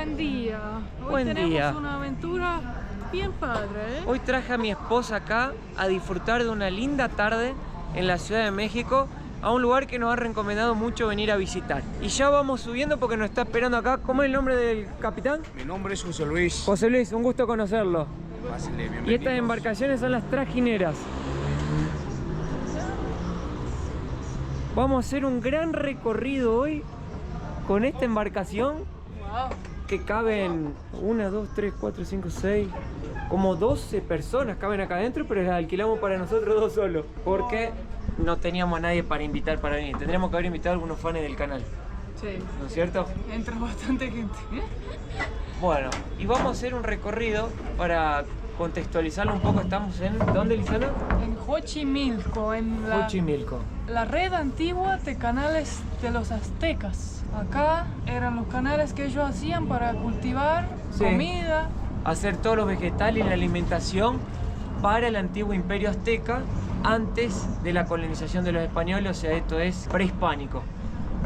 Buen día. Hoy tenemos una aventura bien padre, ¿eh? Hoy traje a mi esposa acá a disfrutar de una linda tarde en la Ciudad de México, a un lugar que nos ha recomendado mucho venir a visitar. Y ya vamos subiendo porque nos está esperando acá. ¿Cómo es el nombre del capitán? Mi nombre es José Luis. José Luis, un gusto conocerlo. Pásenle, bienvenidos. Y estas embarcaciones son las trajineras. Vamos a hacer un gran recorrido hoy con esta embarcación. Wow. Que caben 1, 2, 3, 4, 5, 6, como 12 personas caben acá adentro, pero las alquilamos para nosotros dos solos, porque no teníamos a nadie para invitar para venir. Tendríamos que haber invitado a algunos fans del canal. Sí. ¿No es cierto? Entra bastante gente. Bueno, y vamos a hacer un recorrido para contextualizarlo un poco. Estamos en... ¿Dónde, Lisana? En Xochimilco, en Xochimilco. la red antigua de canales de los aztecas. Acá eran los canales que ellos hacían para cultivar comida. Hacer todos los vegetales y la alimentación para el antiguo imperio azteca antes de la colonización de los españoles, o sea, esto es prehispánico.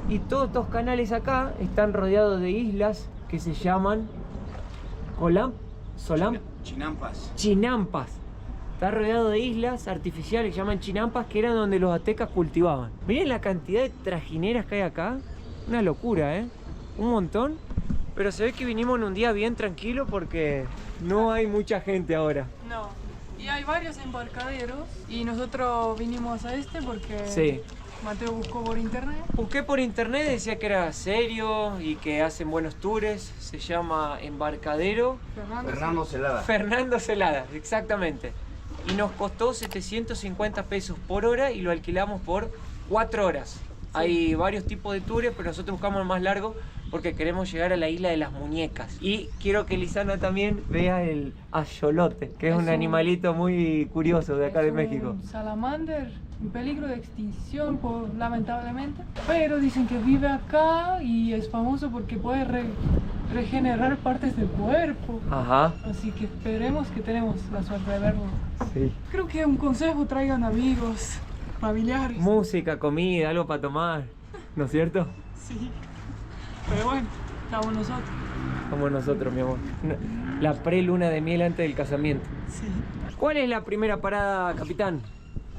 Y todos estos canales acá están rodeados de islas que se llaman Chinampas. Chinampas. Está rodeado de islas artificiales que se llaman chinampas, que eran donde los aztecas cultivaban. Miren la cantidad de trajineras que hay acá. Una locura, ¿eh? Un montón. Pero se ve que vinimos en un día bien tranquilo porque no hay mucha gente ahora. No. Y hay varios embarcaderos. Y nosotros vinimos a este porque Mateo buscó por internet. Busqué por internet, decía que era serio y que hacen buenos tours. Se llama Embarcadero Fernando Celada. Fernando Celada, exactamente. Y nos costó 750 pesos por hora y lo alquilamos por 4 horas. Hay varios tipos de tours, pero nosotros buscamos el más largo porque queremos llegar a la isla de las muñecas. Y quiero que Lisana también vea el axolote, que es un animalito muy curioso de acá de México. Un salamander en peligro de extinción, lamentablemente. Pero dicen que vive acá y es famoso porque puede regenerar partes del cuerpo. Ajá. Así que esperemos que tenemos la suerte de verlo. Sí. Creo que un consejo: traigan amigos, familiares. Música, comida, algo para tomar, ¿no es cierto? Sí. Pero bueno, estamos nosotros. Como nosotros, mi amor. La pre-luna de miel antes del casamiento. Sí. ¿Cuál es la primera parada, capitán?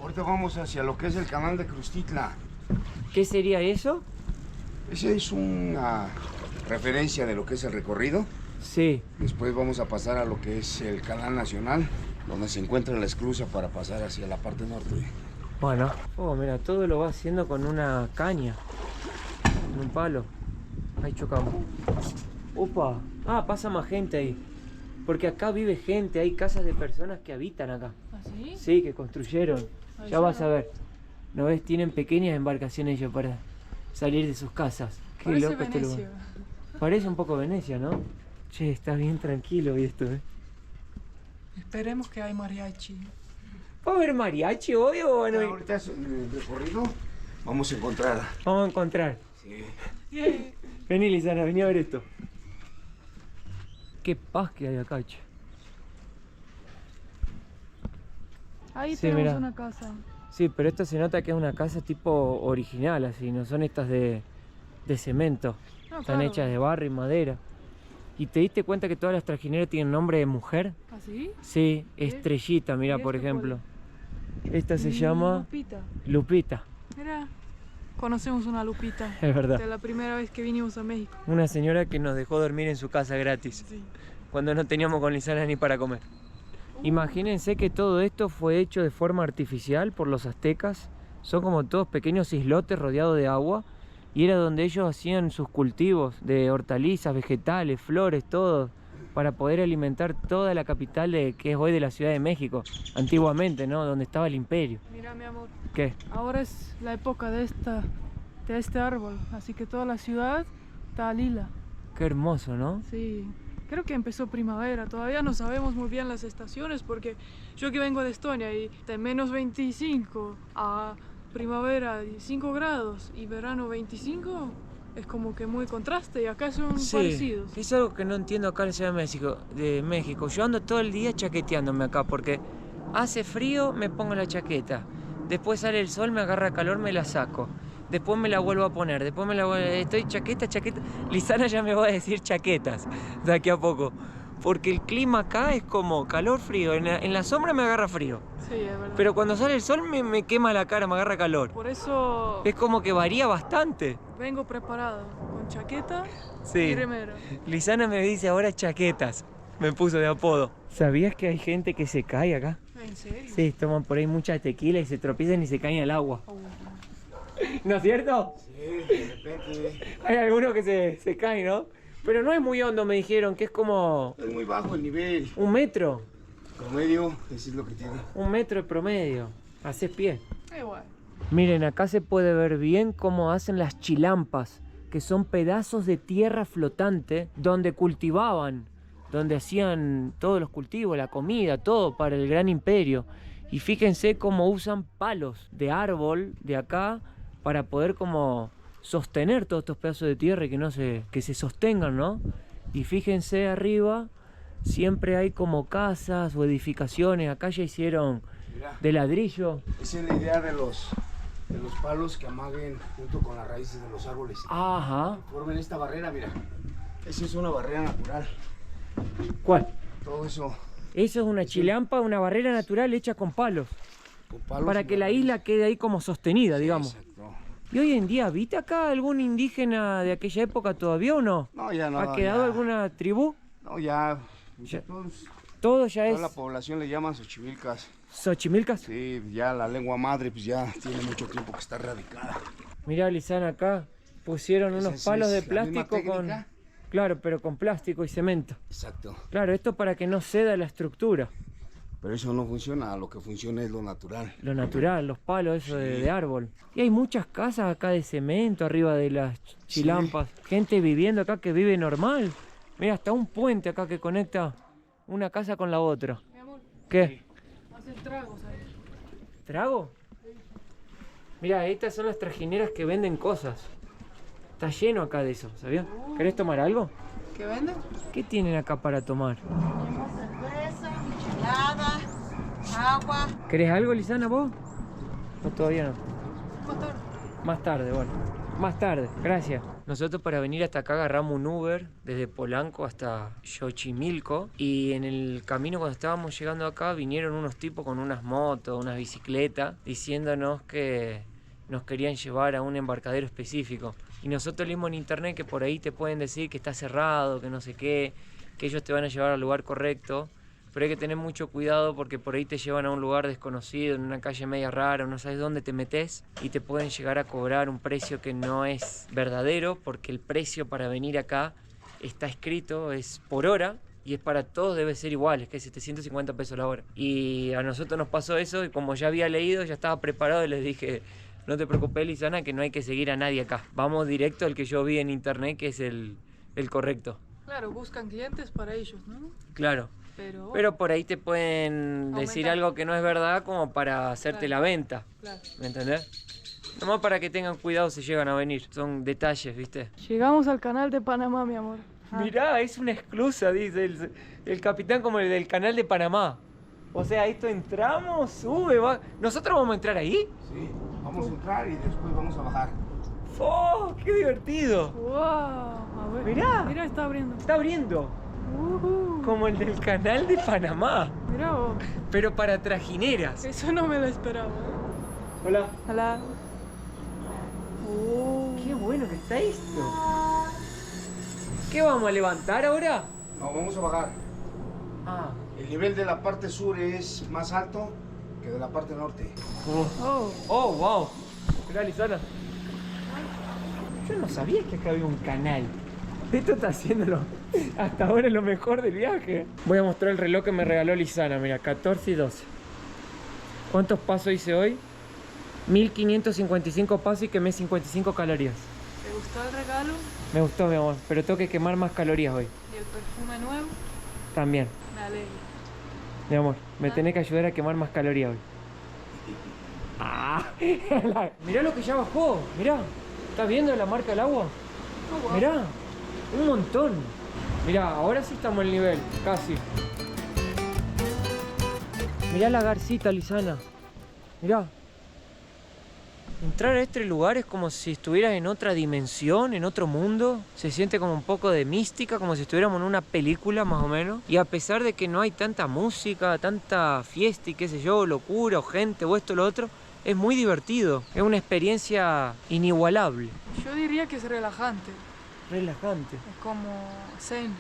Ahorita vamos hacia lo que es el canal de Crustitla. ¿Qué sería eso? Esa es una referencia de lo que es el recorrido. Sí. Después vamos a pasar a lo que es el canal nacional, donde se encuentra la esclusa para pasar hacia la parte norte. Bueno. Oh, mira, todo lo va haciendo con una caña. Con un palo. Ahí chocamos. Opa. Ah, pasa más gente ahí. Porque acá vive gente, hay casas de personas que habitan acá. ¿Ah, sí? Sí, que construyeron. Ahí Ya vas está. a ver. ¿No ves? Tienen pequeñas embarcaciones ellos para salir de sus casas. Qué Parece loco este lugar. Venecia. Parece un poco Venecia, ¿no? Che, está bien tranquilo y esto, ¿eh? Esperemos que hay mariachi. ¿Va a haber mariachi hoy o bueno? Ahorita en el recorrido vamos a encontrar. Vamos a encontrar. Sí. Yeah. Vení, Lisana, vení a ver esto. Qué paz que hay acá, che. Ahí Sí, tenemos mirá. una casa. Sí, pero esto se nota que es una casa tipo original, así, no son estas de cemento. No, Están claro. hechas de barro y madera. ¿Y te diste cuenta que todas las trajineras tienen nombre de mujer? ¿Ah, sí? Sí, Estrellita, mira, ¿Y por esto ejemplo. Esta se llama Lupita. Lupita, Mira, conocemos una Lupita. es verdad. De la primera vez que vinimos a México. Una señora que nos dejó dormir en su casa gratis, Sí. cuando no teníamos con Lisana ni para comer. Imagínense que todo esto fue hecho de forma artificial por los aztecas. Son como todos pequeños islotes rodeados de agua. Y era donde ellos hacían sus cultivos de hortalizas, vegetales, flores, todo. Para poder alimentar toda la capital que es hoy de la Ciudad de México. Antiguamente, ¿no? Donde estaba el imperio. Mira, mi amor, ¿Qué? ahora es la época de este árbol. Así que toda la ciudad está lila. Qué hermoso, ¿no? Sí. Creo que empezó primavera, todavía no sabemos muy bien las estaciones porque yo que vengo de Estonia y de menos 25 a primavera 5 grados y verano 25 es como que muy contraste y acá son parecidos. Es algo que no entiendo acá en la Ciudad de México. Yo ando todo el día chaqueteándome acá porque hace frío, me pongo la chaqueta. Después sale el sol, me agarra calor, me la saco. después me la vuelvo a poner, después me la vuelvo a... Estoy chaqueta. Lisana ya me va a decir chaquetas de aquí a poco. Porque el clima acá es como calor, frío. En la sombra me agarra frío. Sí, es verdad. Pero cuando sale el sol me quema la cara, me agarra calor. Por eso Es como que varía bastante. vengo preparado, con chaqueta Sí. y remera. Lisana me dice ahora chaquetas. Me puso de apodo. ¿Sabías que hay gente que se cae acá? ¿En serio? Sí, toman por ahí mucha tequila y se tropiezan y se caen al agua. Oh. ¿No es cierto? Sí, de repente. Hay algunos que se caen, ¿no? Pero no es muy hondo, me dijeron, que es como Es muy bajo el nivel. 1 metro. Promedio, eso es lo que tiene. 1 metro de promedio. Haces pie. Igual. Miren, acá se puede ver bien cómo hacen las chilampas, que son pedazos de tierra flotante donde cultivaban, donde hacían todos los cultivos, la comida, todo para el gran imperio. Y fíjense cómo usan palos de árbol de acá para poder como sostener todos estos pedazos de tierra y que se sostengan, ¿no? Y fíjense arriba, siempre hay como casas o edificaciones. Acá ya hicieron Mira, de ladrillo. esa es la idea de los palos que amaguen junto con las raíces de los árboles. Ajá. Formen esta barrera, mira. Esa es una barrera natural. ¿Cuál? Todo eso Eso es una chilampa, una barrera natural hecha con palos, con palos. para y que la raíces. isla quede ahí como sostenida, Sí, digamos. exacto. ¿Y hoy en día habita acá algún indígena de aquella época todavía o no? No, ya no. ¿Ha quedado ya. alguna tribu? No, ya. Ya. Todos, Todo ya toda es la población le llaman xochimilcas. Xochimilcas. Sí, ya la lengua madre pues ya tiene mucho tiempo que está radicada. Mirá, Lisana, acá pusieron Esa unos es palos de la misma plástico con... técnica. Claro, pero con plástico y cemento. Exacto. Claro, esto para que no ceda la estructura. Pero eso no funciona, lo que funciona es lo natural. Lo natural, los palos eso Sí. de árbol. Y hay muchas casas acá de cemento arriba de las chilampas. Gente viviendo acá que vive normal. Mira, hasta un puente acá que conecta una casa con la otra. Mi amor, ¿Qué? hacen tragos ahí. ¿Trago? Mira, estas son las trajineras que venden cosas. Está lleno acá de eso, ¿sabías? ¿Querés tomar algo? ¿Qué venden? ¿Qué tienen acá para tomar? Tenemos cerveza, michelada, agua. ¿Querés algo, Lisana, vos? No, todavía no. Más tarde. Más tarde, bueno. Más tarde, gracias. Nosotros para venir hasta acá agarramos un Uber desde Polanco hasta Xochimilco. Y en el camino cuando estábamos llegando acá vinieron unos tipos con unas motos, unas bicicletas, diciéndonos que nos querían llevar a un embarcadero específico. Y nosotros leímos en internet que por ahí te pueden decir que está cerrado, que no sé qué, que ellos te van a llevar al lugar correcto. Pero hay que tener mucho cuidado porque por ahí te llevan a un lugar desconocido, en una calle media rara, no sabes dónde te metes y te pueden llegar a cobrar un precio que no es verdadero porque el precio para venir acá está escrito, es por hora y es para todos, debe ser igual, es que es 750 pesos la hora. Y a nosotros nos pasó eso y como ya había leído, ya estaba preparado y les dije, no te preocupes, Lisana, que no hay que seguir a nadie acá. Vamos directo al que yo vi en internet, que es el correcto. Claro, buscan clientes para ellos, ¿no? Claro. Pero por ahí te pueden decir Aumentar. algo que no es verdad como para hacerte Claro. la venta. Claro. ¿Me entendés? Nomás para que tengan cuidado si llegan a venir. Son detalles, ¿viste? Llegamos al canal de Panamá, mi amor. Mirá, es una esclusa, dice el capitán, como el del canal de Panamá. O sea, esto entramos, sube, va. ¿Nosotros vamos a entrar ahí? Sí, vamos a entrar y después vamos a bajar. ¡Oh, qué divertido! ¡Wow! A ver. Mirá. Mira, está abriendo. Está abriendo, como el del canal de Panamá, Mira vos. pero para trajineras. Eso no me lo esperaba. ¿Eh? Hola. Hola. Oh. Qué bueno que está esto. ¿Qué vamos a levantar ahora? No, vamos a bajar. Ah. El nivel de la parte sur es más alto que de la parte norte. Oh. Oh, wow. Mirá, Lisana. Yo no sabía que acá había un canal. Esto está haciéndolo hasta ahora lo mejor del viaje. Voy a mostrar el reloj que me regaló Lisana. Mira, 14 y 12. ¿Cuántos pasos hice hoy? 1555 pasos y quemé 55 calorías. ¿Te gustó el regalo? Me gustó, mi amor, pero tengo que quemar más calorías hoy. ¿Y el perfume nuevo? También. Me alegro. Mi amor, me tenés que ayudar a quemar más calorías hoy. Ah, mirá lo que ya bajó, mirá. ¿Estás viendo la marca del agua? Oh, wow. Mirá, un montón. Mirá, ahora sí estamos en nivel, casi. Mirá la garcita, Lisana. Mirá. Entrar a este lugar es como si estuvieras en otra dimensión, en otro mundo. Se siente como un poco de mística, como si estuviéramos en una película más o menos. Y a pesar de que no hay tanta música, tanta fiesta y qué sé yo, locura o gente o esto o lo otro, es muy divertido. Es una experiencia inigualable. Yo diría que es relajante. Relajante. Es como zen.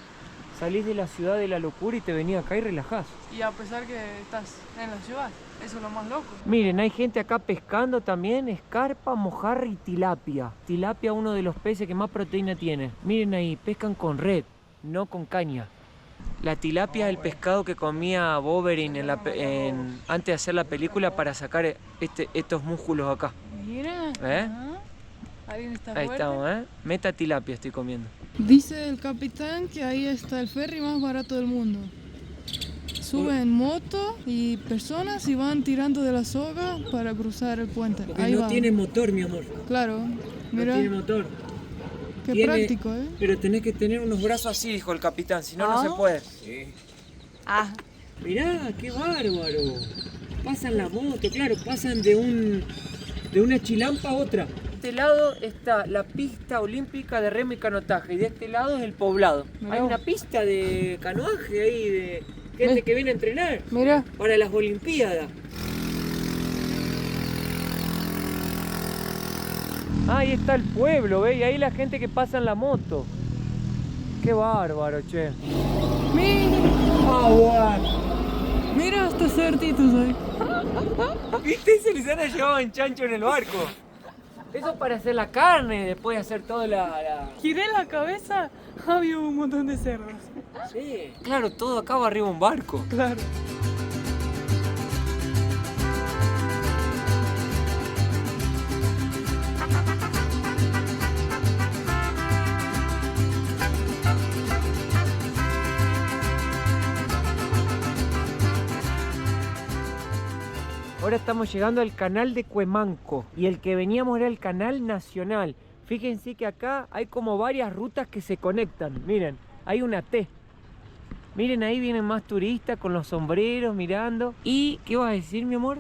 Salís de la ciudad de la locura y te venís acá y relajás. Y a pesar que estás en la ciudad, eso es lo más loco. Miren, hay gente acá pescando también, escarpa, mojarra y tilapia. Tilapia, uno de los peces que más proteína tiene. Miren ahí, pescan con red, no con caña. La tilapia es el pescado que comía Wolverine antes de hacer la película para sacar estos músculos acá. Mira. ¿Eh? Alguien está Ahí fuerte. estamos, ¿eh? Meta tilapia estoy comiendo. Dice el capitán que ahí está el ferry más barato del mundo. Suben moto y personas y van tirando de la soga para cruzar el puente. Ahí va. motor, mi amor. Claro, mira, motor. qué práctico, ¿eh? Pero tenés que tener unos brazos así, dijo el capitán, si no, no se puede. Sí. Ah, Mirá, qué bárbaro. Pasan la moto, claro, pasan de una chilampa a otra. De este lado está la pista olímpica de remo y canotaje y de este lado es el poblado. Mirá Hay vos. una pista de canoaje ahí de gente que viene a entrenar mira. para las Olimpiadas. Ahí está el pueblo, ¿ves? Y ahí la gente que pasa en la moto. Qué bárbaro, che. Mira, mira hasta certitos ahí. ¿Viste? Ese Lisana llevaba en chancho en el barco. Eso para hacer la carne, después de hacer toda la... Giré la cabeza, había un montón de cerdos. Sí, claro, todo acá va arriba de un barco. Claro. Ahora estamos llegando al canal de Cuemanco y el que veníamos era el canal nacional. Fíjense que acá hay como varias rutas que se conectan. Miren, hay una T. Miren, ahí vienen más turistas con los sombreros mirando. ¿Y qué vas a decir, mi amor?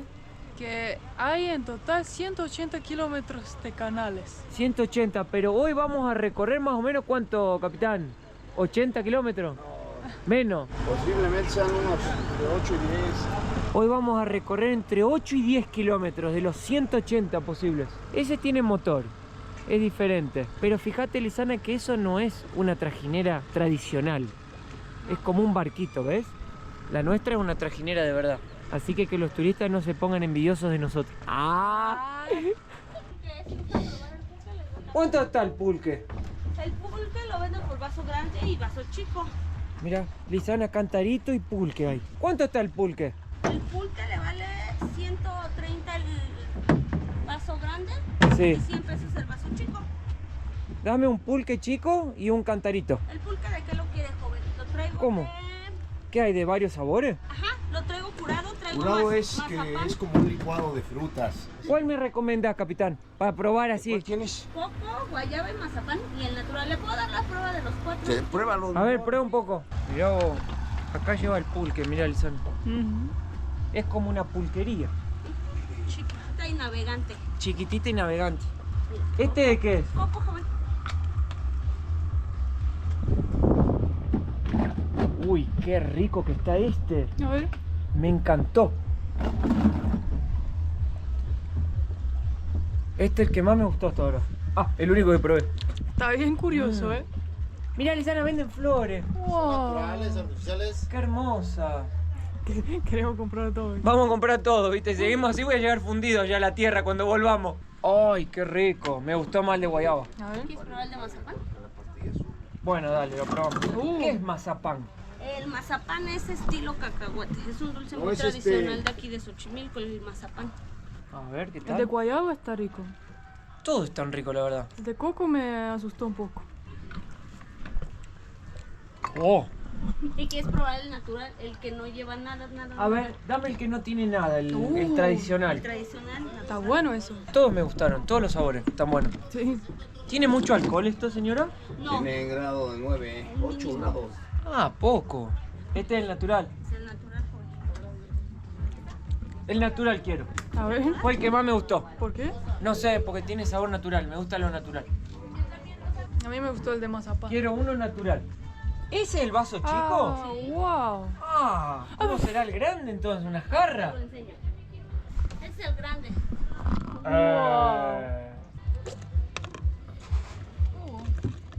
Que hay en total 180 kilómetros de canales. 180, pero hoy vamos a recorrer más o menos ¿cuánto, capitán? ¿80 kilómetros? Menos. Posiblemente sean unos de 8 y 10. Hoy vamos a recorrer entre 8 y 10 kilómetros de los 180 posibles. Ese tiene motor, es diferente. Pero fíjate, Lisana, que eso no es una trajinera tradicional. Es como un barquito, ¿ves? La nuestra es una trajinera de verdad. Así que los turistas no se pongan envidiosos de nosotros. ¡Ah! ¿Cuánto está el pulque? El pulque lo venden por vaso grande y vaso chico. Mira, Lisana, cantarito y pulque hay. ¿Cuánto está el pulque? El pulque le vale 130 el vaso grande Sí. y 100 pesos el vaso chico. Dame un pulque chico y un cantarito. ¿El pulque de qué lo quiere, joven? Lo traigo ¿Cómo? de... ¿Qué hay de varios sabores? Ajá, lo traigo curado, traigo Curado es que mazapán, es como un licuado de frutas. ¿Cuál me recomendás, capitán? Para probar así. ¿Cuál tienes? coco, guayaba y mazapán y el natural. ¿Le puedo dar la prueba de los 4? Sí, pruébalo. A ver, prueba un poco. Mirá vos, acá lleva el pulque, mirá el son. Es como una pulquería. Chiquita y navegante. Chiquitita y navegante. ¿Este de qué es? Coco, joven. Uy, qué rico que está este. A ver. Me encantó. Este es el que más me gustó hasta ahora. Ah, el único que probé. Está bien curioso, ¿eh? Mirá, Lisana, venden flores. Wow. artificiales. Qué hermosa. Queremos comprar todo. Vamos a comprar todo, ¿viste? Seguimos así, voy a llegar fundidos ya a la tierra cuando volvamos. ¡Ay, qué rico! Me gustó más el de guayaba. A ver. ¿Quieres probar el de mazapán? Bueno, dale, lo probamos. ¿Qué es mazapán? El mazapán es estilo cacahuete. Es un dulce No, muy es tradicional de aquí de Xochimilco, el mazapán. A ver, ¿qué El de tal? guayaba está rico. Todo es tan rico, la verdad. El de coco me asustó un poco. ¡Oh! ¿Y quieres probar el natural? El que no lleva nada. A ver, dame el que no tiene nada, el El tradicional. tradicional. natural. Está bueno eso. Todos me gustaron, todos los sabores, están buenos. Sí. ¿Tiene mucho alcohol esto, señora? No, Tiene grado de 9, 8 grados. Ah, poco. Este es el natural. es el natural, joven. El natural quiero. A ver, Fue el que más me gustó. ¿por qué? No sé, porque tiene sabor natural. Me gusta lo natural. A mí me gustó el de mazapán. Quiero uno natural. ¿Ese es el vaso chico? Ah, wow. Ah, ¿cómo será el grande entonces? ¿Una jarra? Lo enseño. Este es el grande.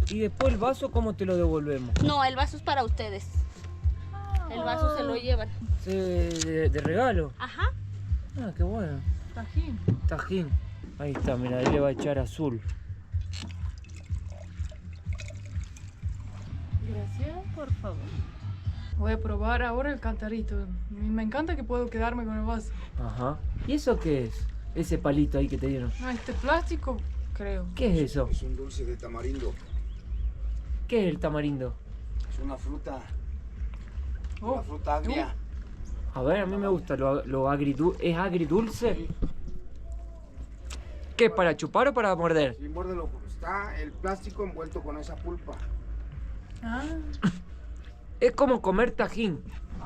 Y después el vaso, ¿cómo te lo devolvemos? No, el vaso es para ustedes. El vaso se lo llevan. De regalo. Ajá. Ah, qué bueno. Tajín. Tajín. Ahí está, mira, ahí le va a echar azul. Gracias. Por favor. Voy a probar ahora el cantarito. Me encanta que puedo quedarme con el vaso. Ajá. ¿Y eso qué es? Ese palito ahí que te dieron. No, este plástico, creo. ¿Qué es eso? Es un dulce de tamarindo. ¿Qué es el tamarindo? Es una fruta. Oh, Una fruta agria. A ver, a mí me gusta ¿Es agridulce? ¿Qué es para chupar o para morder? Sí, muérdelo. Está el plástico envuelto con esa pulpa. Ah, Es como comer tajín,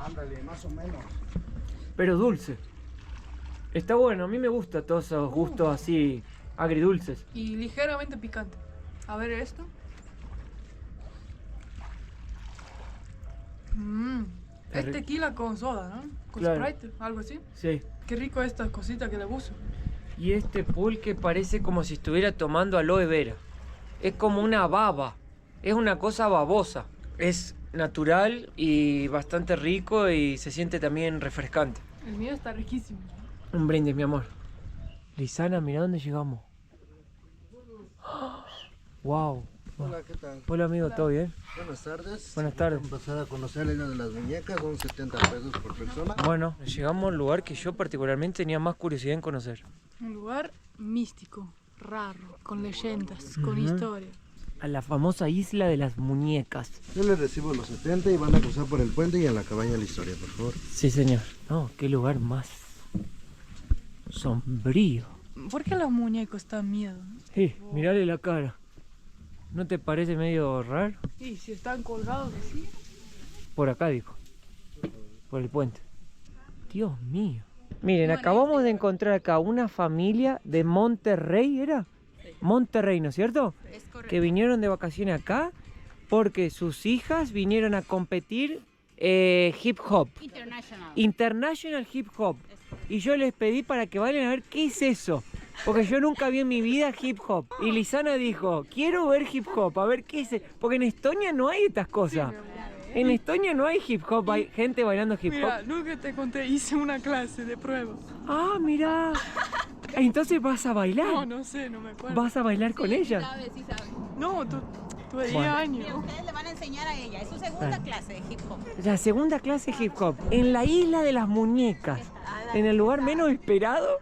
Ándale, más o menos. pero dulce. Está bueno, a mí me gusta todos esos gustos así agridulces. y ligeramente picante. A ver esto. Es rico. tequila con soda, ¿no? Con Claro. Sprite, algo así. Sí. Qué rico esta cosita que le puso. Y este pulque parece como si estuviera tomando aloe vera. Es como una baba. Es una cosa babosa. Es natural y bastante rico y se siente también refrescante. El mío está riquísimo. Un brindis, mi amor. Lisana, mira dónde llegamos. Wow. Hola, ¿qué tal? Hola amigo, ¿todo bien? Buenas tardes. Buenas tardes. Vamos a pasar a conocer la isla de las muñecas, son 70 pesos por persona. Bueno, llegamos a un lugar que yo particularmente tenía más curiosidad en conocer. Un lugar místico, raro, con leyendas, con Ujú. historia. A la famosa isla de las muñecas. Yo les recibo los 70 y van a cruzar por el puente y en la cabaña la historia, por favor. Sí, señor. No, qué lugar más sombrío. ¿Por qué los muñecos dan miedo? Sí, mirale la cara. ¿No te parece medio raro? Y si están colgados así. Por acá, dijo. Por el puente. Dios mío. Miren, acabamos de encontrar acá una familia de Monterrey, ¿era? Monterrey, ¿no es cierto? Es correcto. Que vinieron de vacaciones acá porque sus hijas vinieron a competir hip hop. International Hip Hop. Y yo les pedí para que vayan a ver qué es eso. Porque yo nunca vi en mi vida hip hop. Y Lisana dijo, quiero ver hip hop, a ver qué es. Porque en Estonia no hay estas cosas. En Estonia no hay hip hop, hay gente bailando hip Mira, hop. nunca te conté, hice una clase de prueba. Ah, mira. Entonces vas a bailar. No, no sé, no me acuerdo. ¿Vas a bailar con ella? Sí sabe. No, tú de 10 Bueno. años. Mira, ustedes le van a enseñar a ella. Es su segunda clase de hip hop. La segunda clase de hip hop. En la isla de las muñecas. En el lugar menos esperado.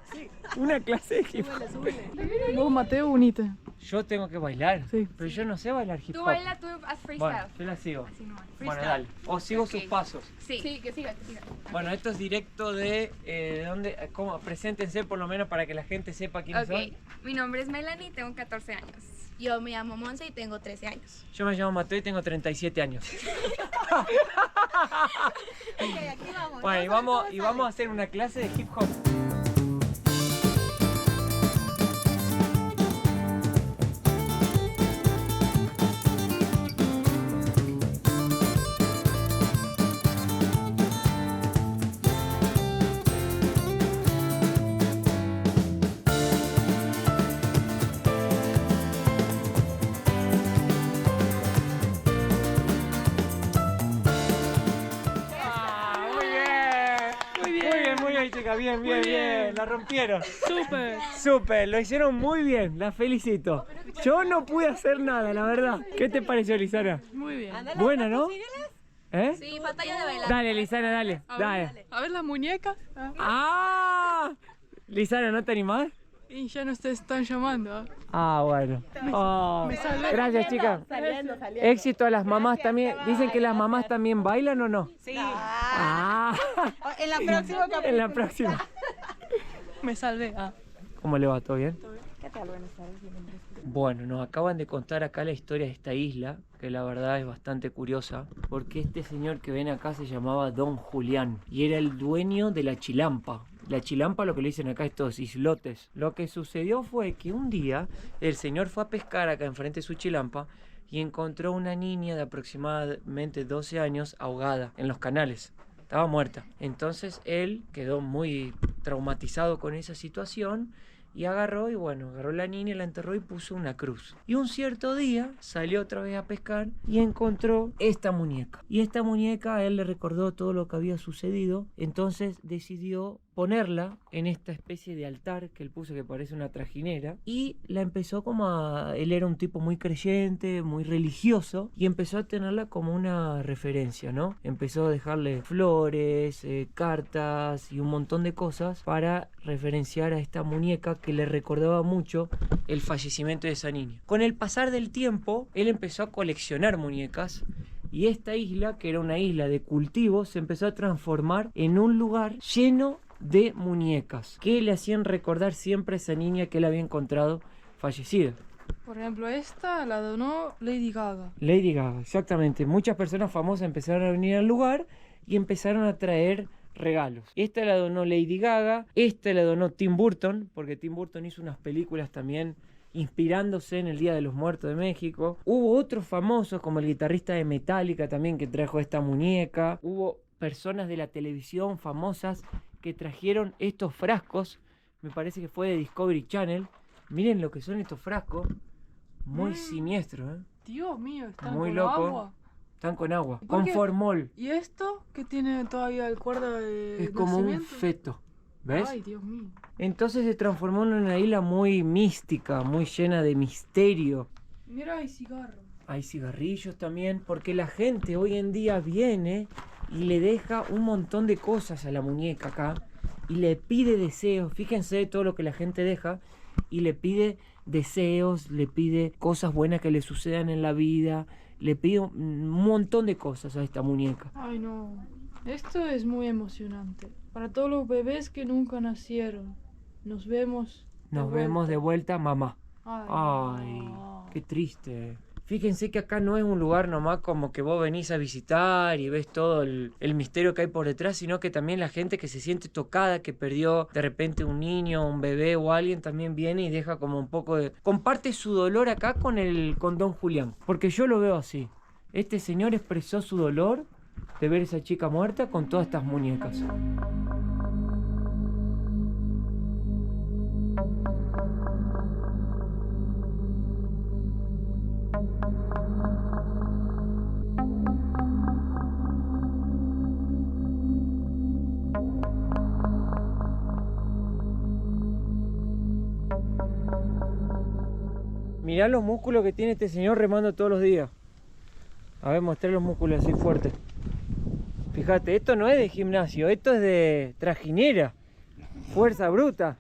Una clase de hip hop. Vos, Mateo, unite. Yo tengo que bailar. Sí. Pero yo no sé bailar hip Tú hop. baila, tú haz freestyle. Bueno, yo la sigo. Así nomás. Bueno, Freestyle. dale. O sigo sus Ok. pasos. Sí, que siga, que siga. Bueno, esto es directo de dónde, ¿cómo? Preséntense por lo menos para que la gente sepa quiénes Ok, son. mi nombre es Melanie, tengo 14 años. Yo me llamo Monse y tengo 13 años. Yo me llamo Mateo y tengo 37 años. Ok, aquí vamos. Bueno, y vamos a hacer una clase de hip hop. Muy bien, chicas, bien, bien, Muy bien. bien, la rompieron. Súper. Súper, lo hicieron muy bien, las felicito. Yo no pude hacer nada, la verdad. ¿Qué te pareció, Lisana? Muy bien. Buena, ¿no? ¿Eh? Sí, pantalla de bailar. Dale, Lisana, dale, dale. A ver las muñecas. ¡Ah! Lisana, ¿no te animás? Y ya nos te están llamando. ¿Ah? Ah, bueno. Oh, salvé. gracias, chicas. Éxito a las mamás también. Dicen que las mamás también bailan o no. Sí. Ah, En la próxima capítulo. en la próxima. Me salvé. Ah. ¿Cómo le va? ¿Todo bien? ¿Qué tal? Buenas tardes. Bueno, nos acaban de contar acá la historia de esta isla, que la verdad es bastante curiosa, porque este señor que ven acá se llamaba Don Julián y era el dueño de la Chilampa, La chilampa, lo que le dicen acá, estos islotes. Lo que sucedió fue que un día el señor fue a pescar acá enfrente de su chilampa y encontró una niña de aproximadamente 12 años ahogada en los canales. Estaba muerta. Entonces él quedó muy traumatizado con esa situación y agarró a la niña, la enterró y puso una cruz. Y un cierto día salió otra vez a pescar y encontró esta muñeca. Y esta muñeca a él le recordó todo lo que había sucedido. Entonces decidió ponerla en esta especie de altar que él puso, que parece una trajinera, y la empezó él era un tipo muy creyente, muy religioso, y empezó a tenerla como una referencia, ¿no? Empezó a dejarle flores, cartas y un montón de cosas para referenciar a esta muñeca que le recordaba mucho el fallecimiento de esa niña. Con el pasar del tiempo, él empezó a coleccionar muñecas. Y esta isla, que era una isla de cultivo, se empezó a transformar en un lugar lleno de muñecas que le hacían recordar siempre a esa niña que él había encontrado fallecida. Por ejemplo, esta la donó Lady Gaga. Lady Gaga, exactamente. Muchas personas famosas empezaron a venir al lugar y empezaron a traer regalos. Esta la donó Lady Gaga, esta la donó Tim Burton, porque Tim Burton hizo unas películas también inspirándose en el Día de los Muertos de México. Hubo otros famosos como el guitarrista de Metallica también que trajo esta muñeca. Hubo personas de la televisión famosas que trajeron estos frascos. Me parece que fue de Discovery Channel. Miren lo que son estos frascos. Muy siniestros, ¿eh? Dios mío, están muy con loco. agua. Están con agua, ¿Por con qué? formol. ¿Y esto que tiene todavía el cuerda de Es como un nacimiento? feto. ¿Ves? Ay, Dios mío. Entonces se transformó en una isla muy mística, muy llena de misterio. Mira, hay cigarro. Hay cigarrillos también, porque la gente hoy en día viene y le deja un montón de cosas a la muñeca acá y le pide deseos. Fíjense todo lo que la gente deja y le pide deseos, le pide cosas buenas que le sucedan en la vida, le pide un montón de cosas a esta muñeca. Ay, no. Esto es muy emocionante. Para todos los bebés que nunca nacieron. Nos vemos. Nos vemos de vuelta, mamá. Ay, Ay, qué triste. Fíjense que acá no es un lugar nomás como que vos venís a visitar y ves todo el misterio que hay por detrás, sino que también la gente que se siente tocada, que perdió de repente un niño, un bebé o alguien, también viene y deja como un poco de... comparte su dolor acá con Don Julián. Porque yo lo veo así. Este señor expresó su dolor de ver a esa chica muerta con todas estas muñecas. Mirá los músculos que tiene este señor remando todos los días. A ver, mostré los músculos así fuertes. Fíjate, esto no es de gimnasio, esto es de trajinera. Fuerza bruta.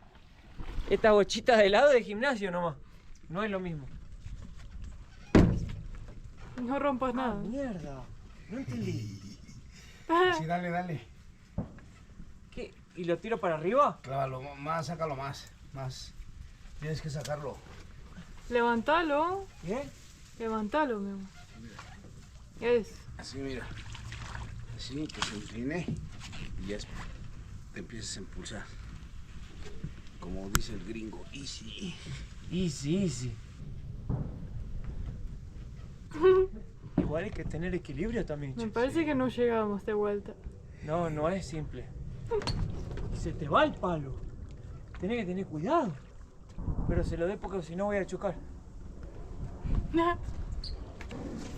Esta bochita de helado de gimnasio nomás. No es lo mismo. no rompas nada. Mierda, no entendí. Sí, dale. ¿Qué? ¿Y lo tiro para arriba? Clávalo más, sácalo más. Tienes que sacarlo. Levántalo. ¿Qué? Levántalo, mi amor. Es. Así, mira. Así, que se incline y ya te empiezas a impulsar. Como dice el gringo, easy. Easy. Igual hay que tener equilibrio también. Me che. parece que no llegamos de vuelta. No, no es simple. Se te va el palo. Tenés que tener cuidado. Pero se lo dé porque si no voy a chocar.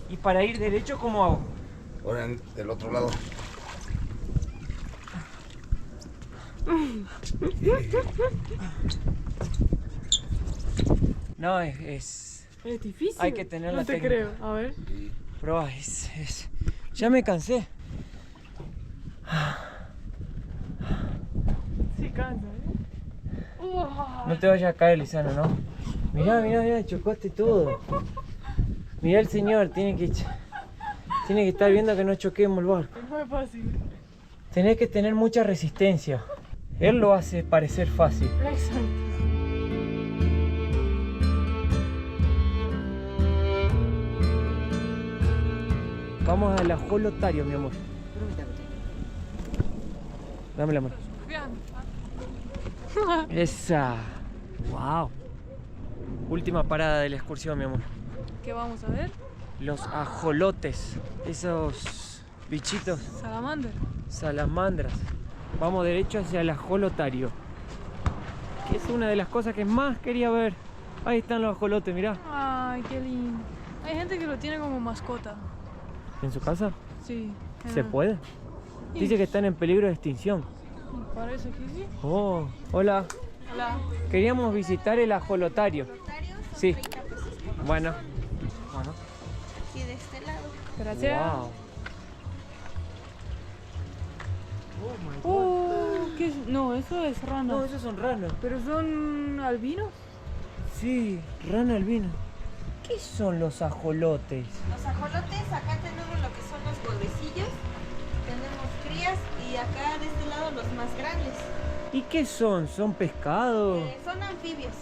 Y para ir derecho, ¿cómo hago? Ahora del otro lado. No, es... Es difícil. Hay que tener no la te técnica. creo. A ver. Pero es... Ya me cansé. Sí cansa, ¿eh? No te vayas a caer, Lisana, ¿no? Mirá, chocaste todo. Mirá el señor, tiene que estar viendo que no choquemos el barco. No es fácil. Tenés que tener mucha resistencia. Él lo hace parecer fácil. Exacto. Vamos al ajolotario, mi amor. Dame la mano. Bien. Esa. Wow. Última parada de la excursión, mi amor. ¿Qué vamos a ver? Los ajolotes. Esos bichitos. Salamander. Salamandras. Vamos derecho hacia el ajolotario, que es una de las cosas que más quería ver. Ahí están los ajolotes, mirá. Ay, qué lindo. Hay gente que lo tiene como mascota. ¿En su casa? Sí. ¿Se puede? Dice que están en peligro de extinción. Parece que sí. Oh, hola. Hola. Queríamos visitar el ajolotario. Sí. 30 pesos. Bueno. Y de este lado. Gracias. Wow. ¿qué es? No, eso es rana. No, esos son ranas. ¿Pero son albinos? Sí, rana albina. ¿Qué son los ajolotes? Los ajolotes, acá tenemos lo que son los huevecillos. Tenemos crías y acá de este lado los más grandes. ¿Y qué son? ¿Son pescados? Son anfibios.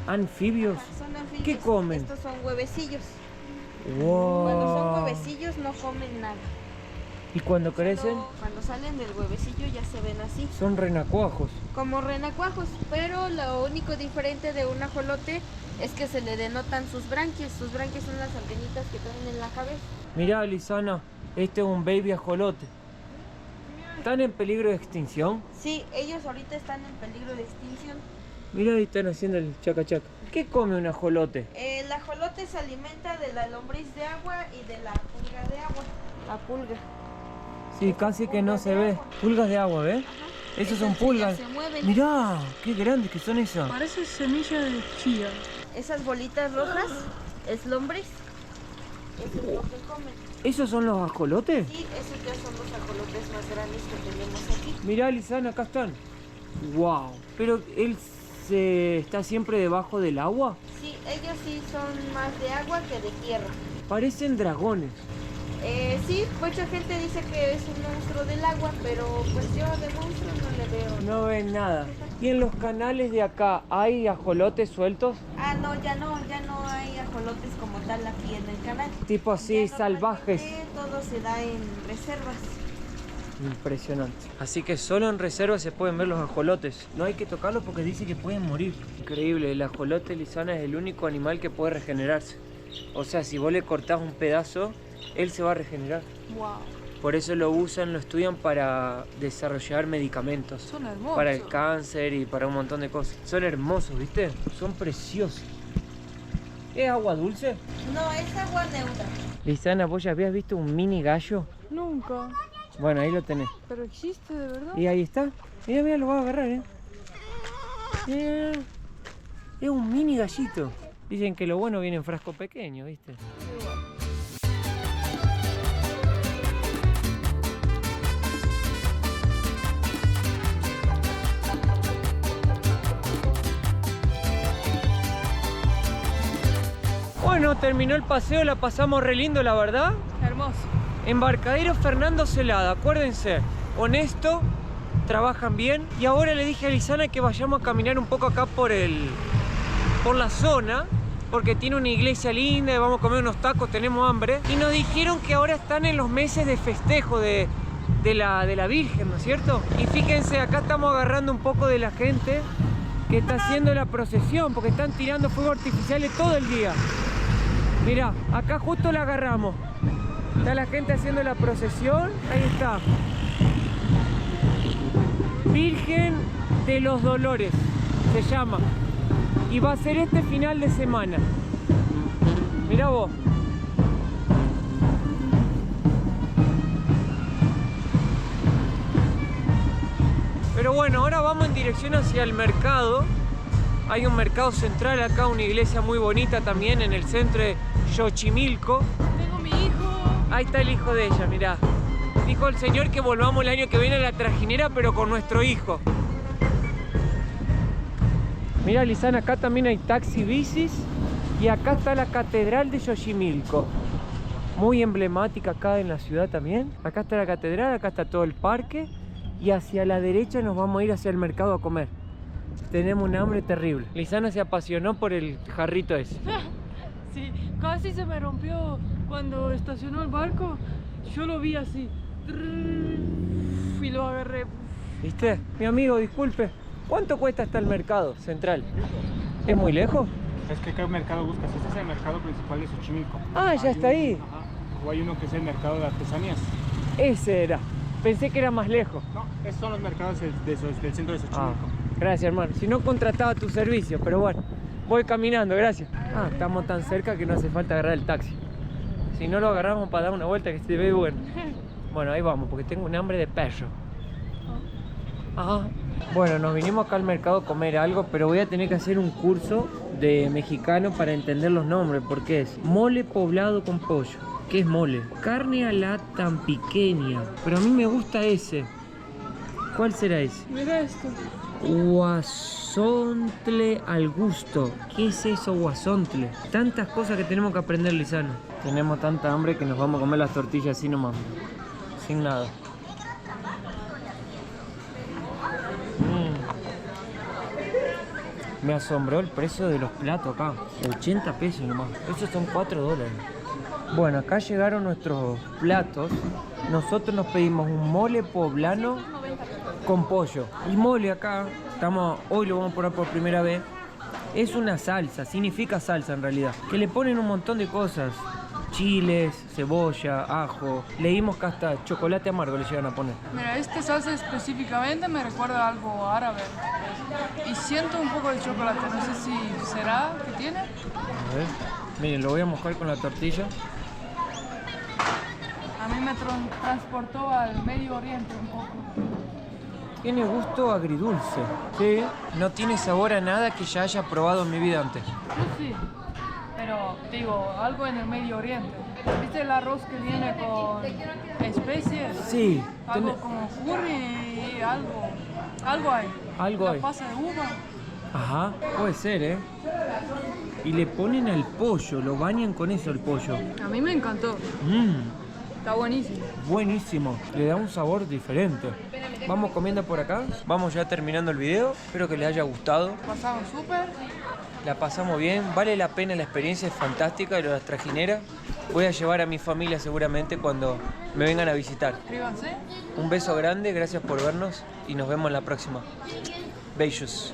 ¿Anfibios? Ajá, son anfibios. ¿Qué comen? Estos son huevecillos. Wow. Cuando son huevecillos no comen nada. ¿Y cuando crecen? Solo cuando salen del huevecillo ya se ven así. Son renacuajos. Como renacuajos, pero lo único diferente de un ajolote es que se le denotan sus branquias. Sus branquias son las antenitas que traen en la cabeza. Mirá, Lisana, este es un baby ajolote. ¿Están en peligro de extinción? Sí, ellos ahorita están en peligro de extinción. Mirá, ahí están haciendo el chaca chaca. ¿Qué come un ajolote? El ajolote se alimenta de la lombriz de agua y de la pulga de agua. La pulga. Sí, casi que no se ve. Pulgas de agua, ¿ves? Esos son pulgas. Se mueven. Mirá, qué grandes que son esas. Parece semilla de chía. Esas bolitas rojas es lombriz. Eso es lo que comen. ¿Esos son los ajolotes? Sí, esos ya son los ajolotes más grandes que tenemos aquí. Mirá, Lisana, acá están. Wow. Pero él está siempre debajo del agua. Sí, ellos sí son más de agua que de tierra. Parecen dragones. Sí, mucha gente dice que es un monstruo del agua, pero pues yo de monstruo no le veo. No ven nada. ¿Y en los canales de acá hay ajolotes sueltos? Ah, no, ya no hay ajolotes como tal aquí en el canal. Tipo así, Ya salvajes. normalmente todo se da en reservas. Impresionante. Así que solo en reserva se pueden ver los ajolotes. No hay que tocarlos porque dice que pueden morir. Increíble, el ajolote, Lisana, es el único animal que puede regenerarse. O sea, si vos le cortás un pedazo, él se va a regenerar. Wow. Por eso lo usan, lo estudian para desarrollar medicamentos. Son hermosos. Para el cáncer y para un montón de cosas. Son hermosos, ¿viste? Son preciosos. ¿Es agua dulce? No, es agua neutra. Lisana, ¿vos ya habías visto un mini gallo? Nunca. Bueno, ahí lo tenés. Pero existe de verdad. Y ahí está. Mira, mira, lo va a agarrar, Mira. Es un mini gallito. Dicen que lo bueno viene en frasco pequeño, ¿viste? Bueno, terminó el paseo, la pasamos re lindo, la verdad. Hermoso. Embarcadero Fernando Celada, acuérdense, honesto, trabajan bien. Y ahora le dije a Lisana que vayamos a caminar un poco acá por la zona, porque tiene una iglesia linda y vamos a comer unos tacos, tenemos hambre. Y nos dijeron que ahora están en los meses de festejo de la Virgen, ¿no es cierto? Y fíjense, acá estamos agarrando un poco de la gente que está haciendo la procesión, porque están tirando fuegos artificiales todo el día. Mirá, acá justo la agarramos. Está la gente haciendo la procesión. Ahí está. Virgen de los Dolores se llama. Y va a ser este final de semana. Mirá vos. Pero bueno, ahora vamos en dirección hacia el mercado. Hay un mercado central acá, una iglesia muy bonita también en el centro de Xochimilco. Tengo mi hijo. Ahí está el hijo de ella, mirá. Dijo el señor que volvamos el año que viene a la trajinera, pero con nuestro hijo. Mirá, Lisana, acá también hay taxi bicis. Y acá está la catedral de Xochimilco. Muy emblemática acá en la ciudad también. Acá está la catedral, acá está todo el parque. Y hacia la derecha nos vamos a ir hacia el mercado a comer. Tenemos un hambre terrible. Lisana se apasionó por el jarrito ese. Sí, casi se me rompió cuando estacionó el barco. Yo lo vi así. Y lo agarré. ¿Viste? Mi amigo, disculpe. ¿Cuánto cuesta hasta el mercado central? ¿Es muy lejos? Es que ¿qué mercado buscas? Este es el mercado principal de Xochimilco. Ah, ya está ahí. Ajá. O hay uno que es el mercado de artesanías. Ese era. Pensé que era más lejos. No, esos son los mercados del centro de Xochimilco. Gracias, hermano. Si no, contrataba tu servicio, pero bueno. Voy caminando, gracias. Estamos tan cerca que no hace falta agarrar el taxi. Si no lo agarramos para dar una vuelta que se ve bueno. Bueno, ahí vamos, porque tengo un hambre de perro. Bueno, nos vinimos acá al mercado a comer algo, pero voy a tener que hacer un curso de mexicano para entender los nombres, porque es mole poblado con pollo. ¿Qué es mole? Carne a la tan pequeña, pero a mí me gusta ese. ¿Cuál será ese? Mira esto. Guasontle al gusto. ¿Qué es eso, guasontle? Tantas cosas que tenemos que aprender, Lisana. Tenemos tanta hambre que nos vamos a comer las tortillas así nomás, sin nada. Me asombró el precio de los platos acá. 80 pesos nomás. Esos son $4. Bueno, acá llegaron nuestros platos. Nosotros nos pedimos un mole poblano con pollo. Y mole acá, hoy lo vamos a probar por primera vez. Es una salsa, significa salsa en realidad. Que le ponen un montón de cosas. Chiles, cebolla, ajo. Leímos que hasta chocolate amargo le llegan a poner. Mira, esta salsa específicamente me recuerda a algo árabe. Y siento un poco de chocolate, no sé si será que tiene. A ver, miren, lo voy a mojar con la tortilla. A mí me transportó al Medio Oriente un poco. Tiene gusto agridulce. Sí. No tiene sabor a nada que ya haya probado en mi vida antes. Yo sí, pero digo, algo en el Medio Oriente. ¿Viste el arroz que viene con especies? Sí. Algo como curry y algo hay. Algo hay. La pasa de uva. Ajá, puede ser, ¿eh? Y le ponen al pollo, lo bañan con eso el pollo. A mí me encantó. Está buenísimo. Buenísimo, le da un sabor diferente. Vamos comiendo por acá, vamos ya terminando el video. Espero que les haya gustado. Pasamos súper. La pasamos bien, vale la pena, la experiencia es fantástica de las trajineras. Voy a llevar a mi familia seguramente cuando me vengan a visitar. Suscríbanse. Un beso grande, gracias por vernos y nos vemos en la próxima. Beijos.